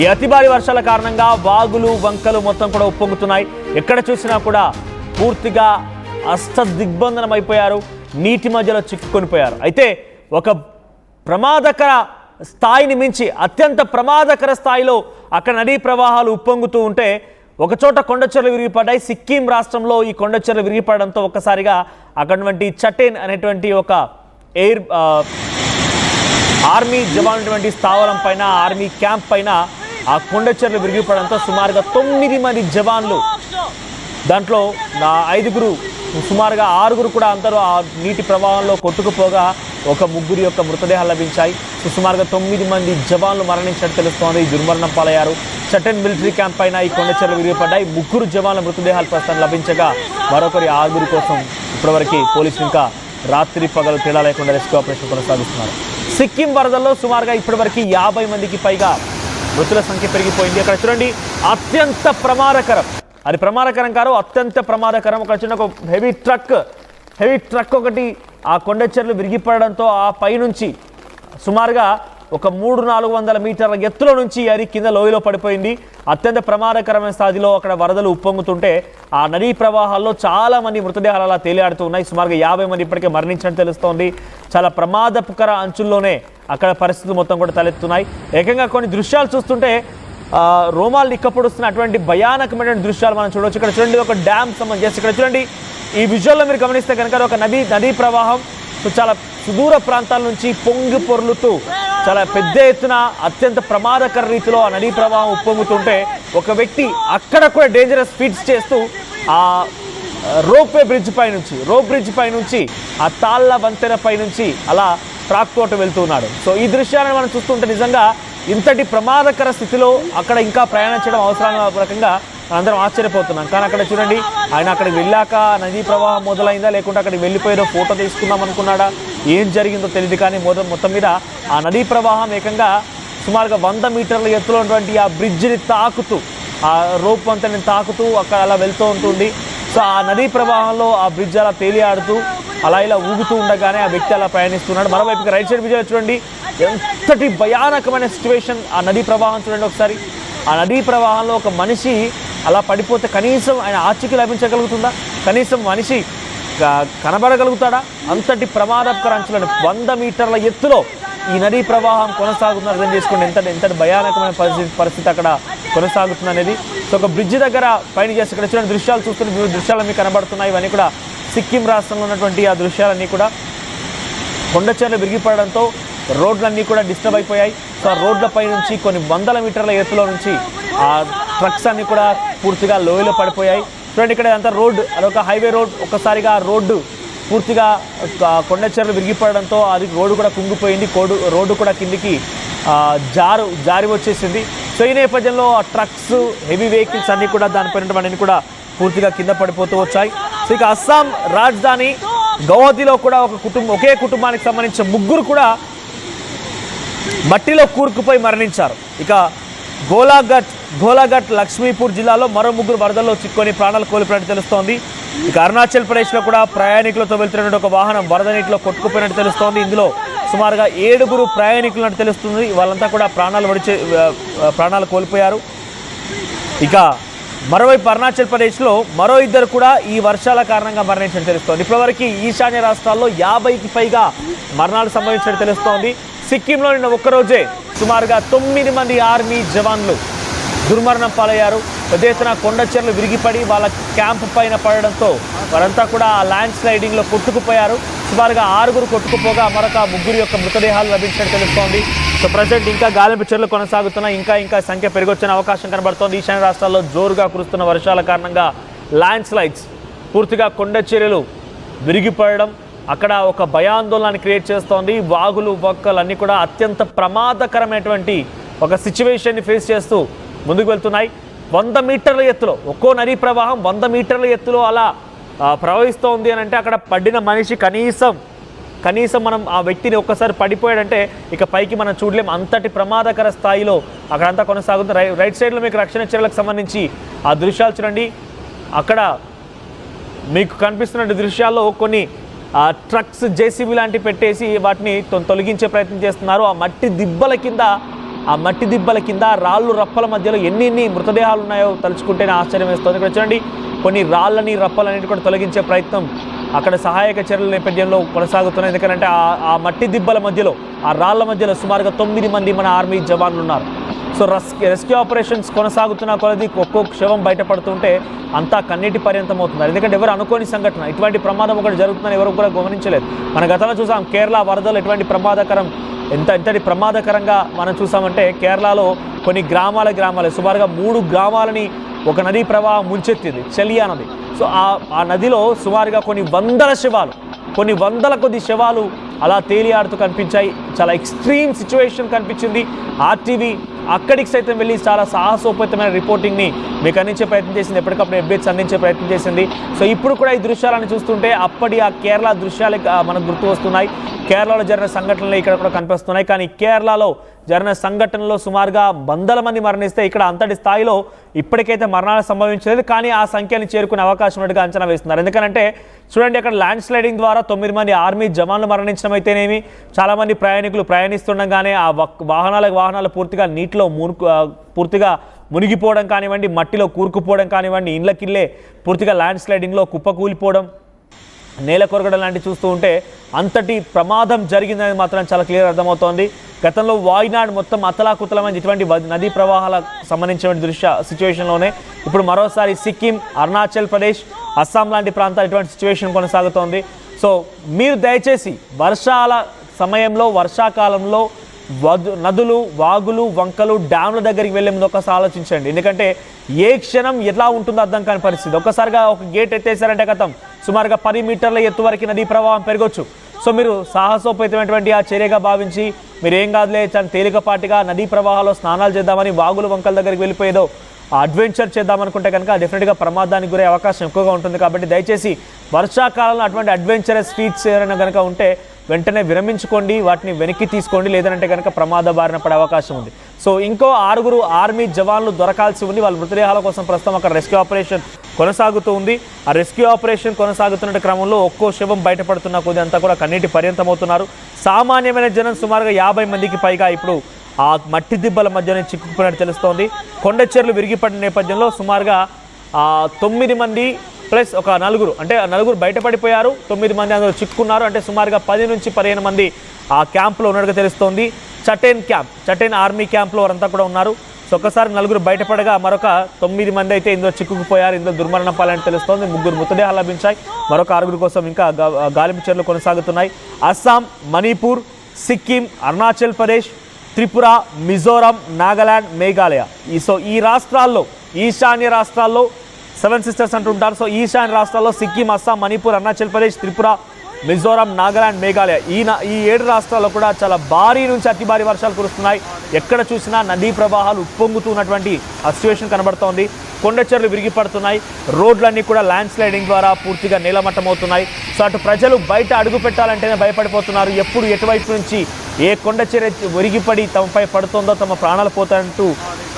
ఈ అతి భారీ వర్షాల కారణంగా వాగులు వంకలు మొత్తం కూడా ఉప్పొంగుతున్నాయి. ఎక్కడ చూసినా కూడా పూర్తిగా అష్టదిగ్బంధనం అయిపోయారు, నీటి మధ్యలో చిక్కుకొనిపోయారు. అయితే ఒక ప్రమాదకర స్థాయిని మించి అత్యంత ప్రమాదకర స్థాయిలో అక్కడ నదీ ప్రవాహాలు ఉప్పొంగుతూ ఉంటే ఒకచోట కొండచెర్లు విరిగిపడ్డాయి. సిక్కిం రాష్ట్రంలో ఈ కొండచెర్లు విరిగిపడడంతో ఒక్కసారిగా అక్కడటువంటి చటేన్ అనేటువంటి ఒక ఆర్మీ జవాన్ స్థావరం పైన, ఆర్మీ క్యాంప్ పైన ఆ కొండచెర్లు విరిగిపడడంతో సుమారుగా 9 మంది జవాన్లు, దాంట్లో 5 సుమారుగా 6 కూడా అందరూ ఆ నీటి ప్రవాహంలో కొట్టుకుపోగా ఒక 3 యొక్క మృతదేహాలు లభించాయి. సుమారుగా 9 మంది జవాన్లు మరణించినట్టు తెలుస్తోంది, దుర్మరణం పాలయ్యారు. చటన్ మిలిటరీ క్యాంప్ పైన ఈ కొండచెర్లు విరిగిపడ్డాయి. 3 జవాన్ల మృతదేహాలు ప్రస్తుతం లభించగా మరొకరి 6 కోసం ఇప్పటివరకు పోలీసులు ఇంకా రాత్రి పగలు తేడా లేకుండా రెస్క్యూ ఆపరేషన్ కొనసాగిస్తున్నారు. సిక్కిం వరదల్లో సుమారుగా ఇప్పటివరకు 50 మందికి పైగా మృతుల సంఖ్య పెరిగిపోయింది. అక్కడ చూడండి, అత్యంత ప్రమాదకరం, అది ప్రమాదకరం కాదు, అత్యంత ప్రమాదకరం. ఒక చిన్న హెవీ ట్రక్ ఒకటి ఆ కొండచెర్లు విరిగిపడడంతో ఆ పైనుంచి సుమారుగా ఒక 300-400 మీటర్ల ఎత్తులో నుంచి అది కింద లోయలో పడిపోయింది. అత్యంత ప్రమాదకరమైన స్థాయిలో అక్కడ వరదలు ఉప్పొంగుతుంటే ఆ నదీ ప్రవాహాల్లో చాలా మంది మృతదేహాలు అలా తేలియాడుతూ ఉన్నాయి. సుమారుగా 50 మంది ఇప్పటికే మరణించినట్టు తెలుస్తోంది. చాలా ప్రమాదకర అంచుల్లోనే అక్కడ పరిస్థితులు మొత్తం కూడా తలెత్తున్నాయి. ఏకంగా కొన్ని దృశ్యాలు చూస్తుంటే రోమాలు నిక్కపొడుస్తున్న అటువంటి భయానకమైన దృశ్యాలు మనం చూడవచ్చు. ఇక్కడ చూడండి, ఒక డ్యామ్ సంబంధించి ఇక్కడ చూడండి, ఈ విజువల్లో మీరు గమనిస్తే కనుక ఒక నదీ ప్రవాహం చాలా సుదూర ప్రాంతాల నుంచి పొంగి పొర్లుతూ చాలా పెద్ద ఎత్తున అత్యంత ప్రమాదకర రీతిలో ఆ నదీ ప్రవాహం ఉప్పొంగుతుంటే ఒక వ్యక్తి అక్కడ కూడా డేంజరస్ ఫీట్స్ చేస్తూ ఆ రోప్ బ్రిడ్జ్ పై నుంచి ఆ తాళ్ళ వంతెన పై నుంచి అలా ట్రాక్ తోట వెళ్తూ ఉన్నాడు. సో ఈ దృశ్యాలను మనం చూస్తుంటే నిజంగా ఇంతటి ప్రమాదకర స్థితిలో అక్కడ ఇంకా ప్రయాణం చేయడం అవసరమైన రకంగా అందరం ఆశ్చర్యపోతున్నాం. కానీ అక్కడ చూడండి, ఆయన అక్కడికి వెళ్ళాక నదీ ప్రవాహం మొదలైందా లేకుంటే అక్కడికి వెళ్ళిపోయేదో ఫోటో తీసుకుందాం అనుకున్నాడా, ఏం జరిగిందో తెలియదు. కానీ మొత్తం మీద ఆ నదీ ప్రవాహం ఏకంగా సుమారుగా 100 మీటర్ల ఎత్తులో ఉన్నటువంటి ఆ బ్రిడ్జిని తాకుతూ, ఆ రోప్ వంతెనని తాకుతూ అక్కడ అలా వెళ్తూ ఉంటుంది. సో ఆ నదీ ప్రవాహంలో ఆ బ్రిడ్జ్ అలా తేలియాడుతూ అలా ఇలా ఊగుతూ ఉండగానే ఆ వ్యక్తి అలా ప్రయాణిస్తున్నాడు. మరోవైపు రైట్ సైడ్ విజయం చూడండి, ఎంతటి భయానకమైన సిచ్యువేషన్. ఆ నదీ ప్రవాహం చూడండి ఒకసారి, ఆ నదీ ప్రవాహంలో ఒక మనిషి అలా పడిపోతే కనీసం ఆయన ఆచూకీ లభించగలుగుతుందా, కనీసం మనిషి కనబడగలుగుతాడా? అంతటి ప్రమాదకర అంచులను 100 మీటర్ల ఎత్తులో ఈ నదీ ప్రవాహం కొనసాగుతుంది. అర్థం చేసుకోండి ఎంతటి భయానకమైన పరిస్థితి అక్కడ కొనసాగుతుంది అనేది. సో ఒక బ్రిడ్జ్ దగ్గర పైన చేసి ఇక్కడ చూడండి దృశ్యాలు చూస్తున్న దృశ్యాలు మీకు కనబడుతున్నాయి. ఇవన్నీ కూడా సిక్కిం రాష్ట్రంలో ఉన్నటువంటి ఆ దృశ్యాలన్నీ కూడా కొండచెర్లు విరిగిపడడంతో రోడ్లన్నీ కూడా డిస్టర్బ్ అయిపోయాయి. సో ఆ రోడ్లపై నుంచి కొన్ని 100 మీటర్ల ఎత్తులో నుంచి ఆ ట్రక్స్ అన్నీ కూడా పూర్తిగా లోయలో పడిపోయాయి. చూడండి, ఇక్కడ అంతా రోడ్డు, అదొక హైవే రోడ్. ఒక్కసారిగా రోడ్డు పూర్తిగా కొండచెర్లు విరిగిపడడంతో అది రోడ్డు కూడా కుంగిపోయింది, రోడ్డు కూడా కిందికి జారి వచ్చేసింది. సో ఈ నేపథ్యంలో ఆ ట్రక్స్, హెవీ వెహికల్స్ అన్నీ కూడా దానిపైన కూడా పూర్తిగా కింద పడిపోతూ వచ్చాయి. సో ఇక అస్సాం రాజధాని గౌహతిలో కూడా ఒకే కుటుంబానికి సంబంధించిన 3 కూడా మట్టిలో కూరుకుపోయి మరణించారు. ఇక గోలాఘట్ లక్ష్మీపూర్ జిల్లాలో మరో 3 వరదల్లో చిక్కుకొని ప్రాణాలు కోల్పోయినట్టు తెలుస్తోంది. ఇక అరుణాచల్ ప్రదేశ్లో కూడా ప్రయాణికులతో వెళ్తున్నటువంటి ఒక వాహనం వరద నీటిలో కొట్టుకుపోయినట్టు తెలుస్తోంది. ఇందులో సుమారుగా 7 ప్రయాణికులు తెలుస్తుంది. వాళ్ళంతా కూడా ప్రాణాలు కోల్పోయారు. ఇక మరోవైపు అరుణాచల్ ప్రదేశ్లో మరో 2 కూడా ఈ వర్షాల కారణంగా మరణించినట్టు తెలుస్తోంది. ఇప్పటివరకు ఈశాన్య రాష్ట్రాల్లో 50కి పైగా మరణాలు సంభవించినట్టు తెలుస్తోంది. సిక్కింలో నిన్న ఒక్కరోజే సుమారుగా 9 మంది ఆర్మీ జవాన్లు దుర్మరణం పాలయ్యారు. పెద్ద ఎత్తున కొండచెర్లు విరిగిపడి వాళ్ళ క్యాంప్ పైన పడడంతో వారంతా కూడా ఆ ల్యాండ్ స్లైడింగ్లో కొట్టుకుపోయారు. సుమారుగా 6 కొట్టుకుపోగా మరొక 3 యొక్క మృతదేహాలు లభించినట్టు తెలుస్తోంది. సో ప్రజెంట్ ఇంకా గాలింపు చర్యలు కొనసాగుతున్నాయి. ఇంకా సంఖ్య పెరిగొచ్చే అవకాశం కనబడుతోంది. ఈశాన్య రాష్ట్రాల్లో జోరుగా కురుస్తున్న వర్షాల కారణంగా ల్యాండ్ స్లైడ్స్, పూర్తిగా కొండచెర్యలు విరిగిపడడం అక్కడ ఒక భయాందోళన క్రియేట్ చేస్తోంది. వాగులు వక్కలు అన్నీ కూడా అత్యంత ప్రమాదకరమైనటువంటి ఒక సిచ్యువేషన్ని ఫేస్ చేస్తూ ముందుకు వెళ్తున్నాయి. 100 మీటర్ల ఎత్తులో ఒక్కో నదీ ప్రవాహం 100 మీటర్ల ఎత్తులో అలా ప్రవహిస్తోంది అని అంటే అక్కడ పడిన మనిషి కనీసం మనం ఆ వ్యక్తిని ఒక్కసారి పడిపోయాడంటే ఇక పైకి మనం చూడలేం. అంతటి ప్రమాదకర స్థాయిలో అక్కడంతా కొనసాగుతుంది. రైట్ సైడ్లో మీకు రక్షణ చర్యలకు సంబంధించి ఆ దృశ్యాలు చూడండి. అక్కడ మీకు కనిపిస్తున్న దృశ్యాల్లో కొన్ని ట్రక్స్, జేసీబీ లాంటివి పెట్టేసి వాటిని తొలగించే ప్రయత్నం చేస్తున్నారు. ఆ మట్టి దిబ్బల కింద ఆ మట్టి దిబ్బల కింద రాళ్ళు రప్పల మధ్యలో ఎన్ని మృతదేహాలు ఉన్నాయో తలుచుకుంటేనే ఆశ్చర్యం వేస్తుంది. ఇక్కడ చూడండి, కొన్ని రాళ్ళని రప్పలన్నిటి కూడా తొలగించే ప్రయత్నం అక్కడ సహాయక చర్యల నేపథ్యంలో కొనసాగుతున్నాయి. ఎందుకంటే ఆ మట్టి దిబ్బల మధ్యలో, ఆ రాళ్ల మధ్యలో సుమారుగా 9 మంది మన ఆర్మీ జవాన్లు ఉన్నారు. సో రెస్క్యూ ఆపరేషన్స్ కొనసాగుతున్న కొలది ఒక్కొక్క శవం బయటపడుతుంటే అంతా కన్నీటి పర్యంతం అవుతున్నారు. ఎందుకంటే ఎవరు అనుకోని సంఘటన, ఇటువంటి ప్రమాదం ఒకటి జరుగుతుందని ఎవరు కూడా గమనించలేదు. మన గతంలో చూసాం కేరళ వరదలు ఎటువంటి ఎంతటి ప్రమాదకరంగా మనం చూసామంటే, కేరళలో కొన్ని గ్రామాలే సుమారుగా 3 గ్రామాలని ఒక నదీ ప్రవాహం ముంచెత్తింది, చెలియా నది. సో ఆ నదిలో సుమారుగా కొన్ని వందల కొద్ది శవాలు అలా తేలియాడుతూ కనిపించాయి. చాలా ఎక్స్ట్రీమ్ సిచ్యువేషన్ కనిపించింది. ఆర్టీవీ అక్కడికి సైతం వెళ్ళి చాలా సాహసోపేతమైన రిపోర్టింగ్ని మీకు అందించే ప్రయత్నం చేసింది, ఎప్పటికప్పుడు అప్డేట్స్ అందించే ప్రయత్నం చేసింది. సో ఇప్పుడు కూడా ఈ దృశ్యాలను చూస్తుంటే అప్పటి ఆ కేరళ దృశ్యాలే మనకు గుర్తు వస్తున్నాయి. కేరళలో జరిగిన సంఘటనలు ఇక్కడ కూడా కనిపిస్తున్నాయి. కానీ కేరళలో జరిగిన సంఘటనలో సుమారుగా 100 మంది మరణిస్తే ఇక్కడ అంతటి స్థాయిలో ఇప్పటికైతే మరణాలు సంభవించలేదు. కానీ ఆ సంఖ్యని చేరుకునే అవకాశం ఉన్నట్టుగా అంచనా వేస్తున్నారు. ఎందుకంటే చూడండి, అక్కడ ల్యాండ్ స్లైడింగ్ ద్వారా 9 మంది ఆర్మీ జవాన్లు మరణించడం అయితేనేమి, చాలామంది ప్రయాణికులు ప్రయాణిస్తుండగానే ఆ వాహనాలు పూర్తిగా నీటిలో పూర్తిగా మునిగిపోవడం కానివ్వండి, మట్టిలో కూరుకుపోవడం కానివ్వండి, ఇండ్లకిల్లే పూర్తిగా ల్యాండ్ స్లైడింగ్లో కుప్పకూలిపోవడం, నేల కొరగడం లాంటివి చూస్తూ ఉంటే అంతటి ప్రమాదం జరిగిందని మాత్రం చాలా క్లియర్ అర్థమవుతోంది. గతంలో వాయినాడ్ మొత్తం అతలాకుతలమైన ఇటువంటి నదీ ప్రవాహాలకు సంబంధించిన సిచ్యువేషన్లోనే ఇప్పుడు మరోసారి సిక్కిం, అరుణాచల్ ప్రదేశ్, అస్సాం లాంటి ప్రాంతాలు ఇటువంటి సిచ్యువేషన్ కొనసాగుతోంది. సో మీరు దయచేసి వర్షాల సమయంలో, వర్షాకాలంలో నదులు, వాగులు, వంకలు, డ్యామ్ల దగ్గరికి వెళ్ళే ముందు ఒకసారి ఆలోచించండి. ఎందుకంటే ఏ క్షణం ఎలా ఉంటుందో అర్థం కాని పరిస్థితి. ఒక్కసారిగా ఒక గేట్ ఎత్తేసారంటే కథం, సుమారుగా 10 మీటర్ల ఎత్తు వరకు నదీ ప్రవాహం పెరగొచ్చు. సో మీరు సాహసోపేతమైనటువంటి ఆ చర్యగా భావించి మీరు ఏం కాదులే చాలా తేలికపాటిగా నదీ ప్రవాహాల్లో స్నానాలు చేద్దామని వాగులు, వంకల దగ్గరికి వెళ్ళిపోయేదో అడ్వెంచర్ చేద్దామనుకుంటే కనుక డెఫినెట్గా ప్రమాదానికి గురే అవకాశం ఎక్కువగా ఉంటుంది. కాబట్టి దయచేసి వర్షాకాలంలో అటువంటి అడ్వెంచరస్ ఫీట్స్ ఏమైనా కనుక ఉంటే వెంటనే విరమించుకోండి, వాటిని వెనక్కి తీసుకోండి, లేదంటే కనుక ప్రమాద బారిన పడే అవకాశం ఉంది. సో ఇంకో 6 ఆర్మీ జవాన్లు దొరకాల్సి ఉంది. వాళ్ళ మృతదేహాల కోసం ప్రస్తుతం అక్కడ రెస్క్యూ ఆపరేషన్ కొనసాగుతూ ఉంది. ఆ రెస్క్యూ ఆపరేషన్ కొనసాగుతున్న క్రమంలో ఒక్కో శవం బయటపడుతున్న కొద్ది అంతా కూడా కన్నీటి పర్యంతమవుతున్నారు. సామాన్యమైన జనం సుమారుగా 50 మందికి పైగా ఇప్పుడు ఆ మట్టి దిబ్బల మధ్యనే చిక్కుకుపోయినట్టు తెలుస్తోంది. కొండ చెర్లు విరిగిపడిన నేపథ్యంలో సుమారుగా 9 మంది ప్లస్ ఒక 4, అంటే 4 బయటపడిపోయారు, 9 మంది అందులో చిక్కుకున్నారు. అంటే సుమారుగా 10 నుంచి 15 మంది ఆ క్యాంప్లో ఉన్నట్టుగా తెలుస్తోంది. చటేన్ ఆర్మీ క్యాంప్లో వారంతా కూడా ఉన్నారు. సో ఒక్కసారి 4 బయటపడగా మరొక 9 మంది అయితే ఇందులో చిక్కుకుపోయారు. ఇందులో దుర్మరణం పాలని తెలుస్తోంది. 3 మృతదేహాలు లభించాయి. మరొక 6 కోసం ఇంకా గాలింపు చర్యలు కొనసాగుతున్నాయి. అస్సాం, మణిపూర్, సిక్కిం, అరుణాచల్ ప్రదేశ్, త్రిపుర, మిజోరాం, నాగాలాండ్, మేఘాలయ, సో ఈ రాష్ట్రాల్లో, ఈశాన్య రాష్ట్రాల్లో 7 సిస్టర్స్ అంటుంటారు. సో ఈశాన్య రాష్ట్రాల్లో సిక్కిం, అస్సాం, మణిపూర్, అరుణాచల్ ప్రదేశ్, త్రిపుర, మిజోరాం, నాగాలాండ్, మేఘాలయ, ఈ 7 రాష్ట్రాల్లో కూడా చాలా భారీ నుంచి అతి భారీ వర్షాలు కురుస్తున్నాయి. ఎక్కడ చూసినా నదీ ప్రవాహాలు ఉప్పొంగుతున్నటువంటి ఆ సిచ్యువేషన్ కనబడుతోంది. కొండ చెర్లు విరిగిపడుతున్నాయి. రోడ్లన్నీ కూడా ల్యాండ్ స్లైడింగ్ ద్వారా పూర్తిగా నీలమట్టం అవుతున్నాయి. సో అటు ప్రజలు బయట అడుగు పెట్టాలంటేనే భయపడిపోతున్నారు. ఎప్పుడు ఎటువైపు నుంచి ఏ కొండ చెర విరిగిపడి తమపై పడుతుందో, తమ ప్రాణాలు పోతాయంటూ